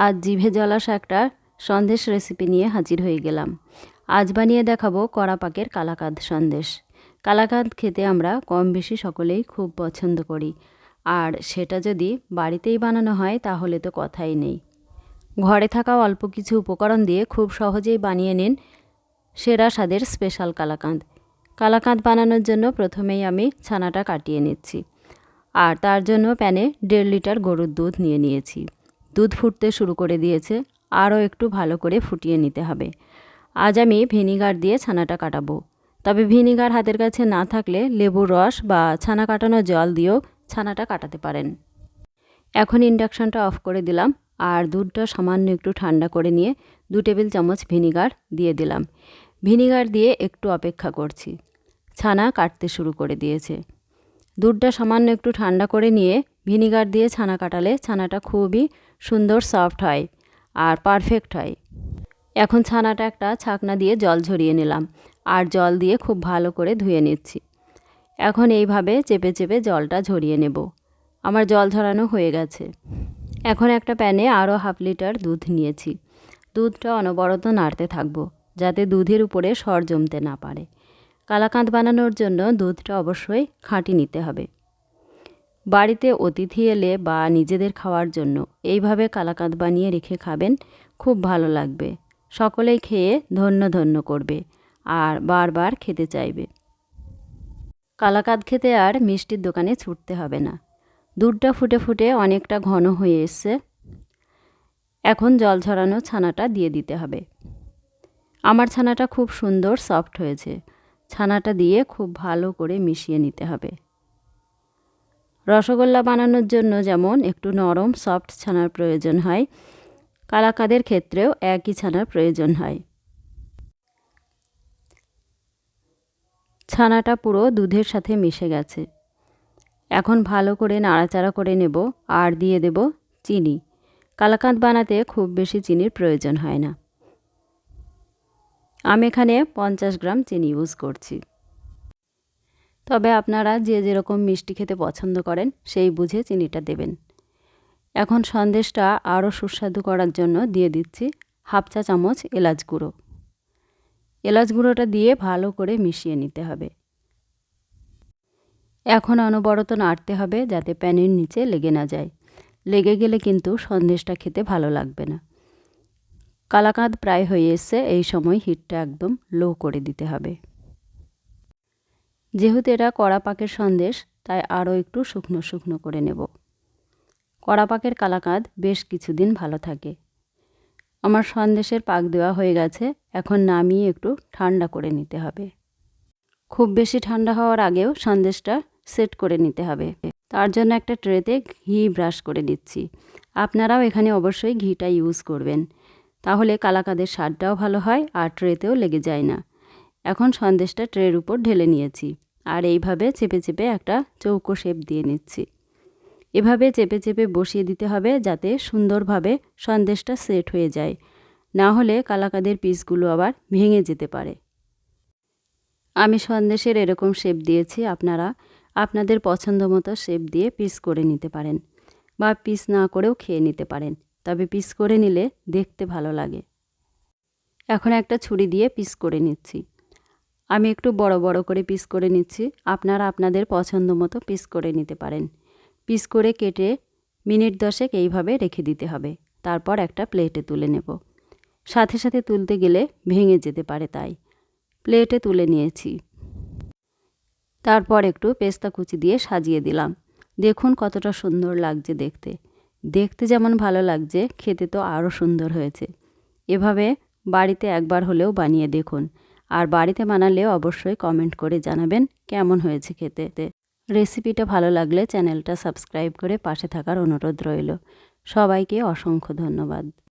আজ জিভে জল আসা একটা সন্দেশ রেসিপি নিয়ে হাজির হয়ে গেলাম। আজ বানিয়ে দেখাবো কড়া পাকের কালাকাঁদ সন্দেশ। কালাকাঁদ খেতে আমরা কম বেশি সকলেই খুব পছন্দ করি, আর সেটা যদি বাড়িতেই বানানো হয় তাহলে তো কথাই নেই। ঘরে থাকা অল্প কিছু উপকরণ দিয়ে খুব সহজেই বানিয়ে নিন সেরা স্বাদের স্পেশাল কালাকাঁদ। কালাকাঁদ বানানোর জন্য প্রথমেই আমি ছানাটা কাটিয়ে নিচ্ছি, আর তার জন্য প্যানে 1.5 লিটার গরুর দুধ নিয়ে নিয়েছি। দুধ ফুটতে শুরু করে দিয়েছে, আরও একটু ভালো করে ফুটিয়ে নিতে হবে। আজ আমি ভিনিগার দিয়ে ছানাটা কাটাবো, তবে ভিনিগার হাতের কাছে না থাকলে লেবুর রস বা ছানা কাটানো জল দিয়েও ছানাটা কাটাতে পারেন। এখন ইন্ডাকশনটা অফ করে দিলাম, আর দুধটা সামান্য একটু ঠান্ডা করে নিয়ে 2 টেবিল চামচ ভিনিগার দিয়ে দিলাম। ভিনিগার দিয়ে একটু অপেক্ষা করছি। ছানা কাটতে শুরু করে দিয়েছে। দুধটা সামান্য একটু ঠান্ডা করে নিয়ে ভিনিগার দিয়ে ছানা কাটালে ছানাটা খুবই সুন্দর সফট হয় আর পারফেক্ট হয়। এখন ছানাটা একটা ছাকনা দিয়ে জল ঝরিয়ে নিলাম, আর জল দিয়ে খুব ভালো করে ধুয়ে নিচ্ছি। এখন এইভাবে চেপে চেপে জলটা ঝরিয়ে নেব। আমার জল ঝরানো হয়ে গেছে। এখন একটা প্যানে আরও 1/2 লিটার দুধ নিয়েছি। দুধটা অনবরত নাড়তে থাকবো, যাতে দুধের উপরে সর জমতে না পারে। কালাকাঁদ বানানোর জন্য দুধটা অবশ্যই খাঁটি নিতে হবে। বাড়িতে অতিথি এলে বা নিজেদের খাওয়ার জন্য এইভাবে কালাকাঁদ বানিয়ে রেখে খাবেন, খুব ভালো লাগবে। সকলেই খেয়ে ধন্য ধন্য করবে আর বারবার খেতে চাইবে। কালাকাঁদ খেতে আর মিষ্টির দোকানে ছুটতে হবে না। দুধটা ফুটে ফুটে অনেকটা ঘন হয়ে এসছে। এখন জল ঝরানো ছানাটা দিয়ে দিতে হবে। আমার ছানাটা খুব সুন্দর সফট হয়েছে। ছানাটা দিয়ে খুব ভালো করে মিশিয়ে নিতে হবে। রসগোল্লা বানানোর জন্য যেমন একটু নরম সফট ছানার প্রয়োজন হয়, কালাকাঁদের ক্ষেত্রেও একই ছানার প্রয়োজন হয়। ছানাটা পুরো দুধের সাথে মিশে গেছে। এখন ভালো করে নাড়াচাড়া করে নেব, আর দিয়ে দেব চিনি। কালাকাঁদ বানাতে খুব বেশি চিনির প্রয়োজন হয় না। আমি এখানে 50 গ্রাম চিনি ইউজ করছি। তবে আপনারা যে যেরকম মিষ্টি খেতে পছন্দ করেন সেই বুঝে চিনিটা দেবেন। এখন সন্দেশটা আরও সুস্বাদু করার জন্য দিয়ে দিচ্ছি 1/2 চা চামচ এলাচ গুঁড়ো। এলাচ গুঁড়োটা দিয়ে ভালো করে মিশিয়ে নিতে হবে। এখন অনবরত নাড়তে হবে যাতে প্যানের নিচে লেগে না যায়। লেগে গেলে কিন্তু সন্দেশটা খেতে ভালো লাগবে না। কালাকাঁদ প্রায় হয়ে এসছে। এই সময় হিটটা একদম লো করে দিতে হবে। যেহেতু এটা কড়া পাকের সন্দেশ, তাই আরও একটু শুকনো শুকনো করে নেব। কড়া পাকের কালাকাঁদ বেশ কিছুদিন ভালো থাকে। আমার সন্দেশের পাক দেওয়া হয়ে গেছে। এখন নামিয়ে একটু ঠান্ডা করে নিতে হবে। খুব বেশি ঠান্ডা হওয়ার আগেও সন্দেশটা সেট করে নিতে হবে। তার জন্য একটা ট্রেতে ঘি ব্রাশ করে দিচ্ছি। আপনারাও এখানে অবশ্যই ঘিটা ইউজ করবেন, তাহলে কালাকাঁদের স্বাদটাও ভালো হয় আর ট্রেতেও লেগে যায় না। এখন সন্দেশটা ট্রের উপর ঢেলে নিয়েছি, আর এইভাবে চেপে চেপে একটা চৌকো শেপ দিয়ে নিচ্ছি। এভাবে চেপে চেপে বসিয়ে দিতে হবে যাতে সুন্দরভাবে সন্দেশটা সেট হয়ে যায়, না হলে কালাকাঁদের পিসগুলো আবার ভেঙে যেতে পারে। আমি সন্দেশের এরকম শেপ দিয়েছি। আপনারা আপনাদের পছন্দ মতো শেপ দিয়ে পিস করে নিতে পারেন, বা পিস না করেও খেয়ে নিতে পারেন, তবে পিস করে নিলে দেখতে ভালো লাগে। এখন একটা ছুরি দিয়ে পিস করে নিচ্ছি। আমি একটু বড় বড় করে পিস করে নিচ্ছি। আপনারা আপনাদের পছন্দ মতো পিস করে নিতে পারেন। পিস করে কেটে মিনিট 10 এইভাবে রেখে দিতে হবে। তারপর একটা প্লেটে তুলে নেব। সাথে সাথে তুলতে গেলে ভেঙে যেতে পারে, তাই প্লেটে তুলে নিয়েছি। তারপর একটু পেস্তা কুচি দিয়ে সাজিয়ে দিলাম। দেখুন কতটা সুন্দর লাগছে দেখতে। দেখতে যেমন ভালো লাগছে, খেতে তো আরও সুন্দর হয়েছে। এভাবে বাড়িতে একবার হলেও বানিয়ে দেখুন, আর বাড়িতে বানালে অবশ্যই কমেন্ট করে জানাবেন কেমন হয়েছে খেতে। রেসিপিটা ভালো লাগলে চ্যানেলটা সাবস্ক্রাইব করে পাশে থাকার অনুরোধ রইল। সবাইকে অসংখ্য ধন্যবাদ।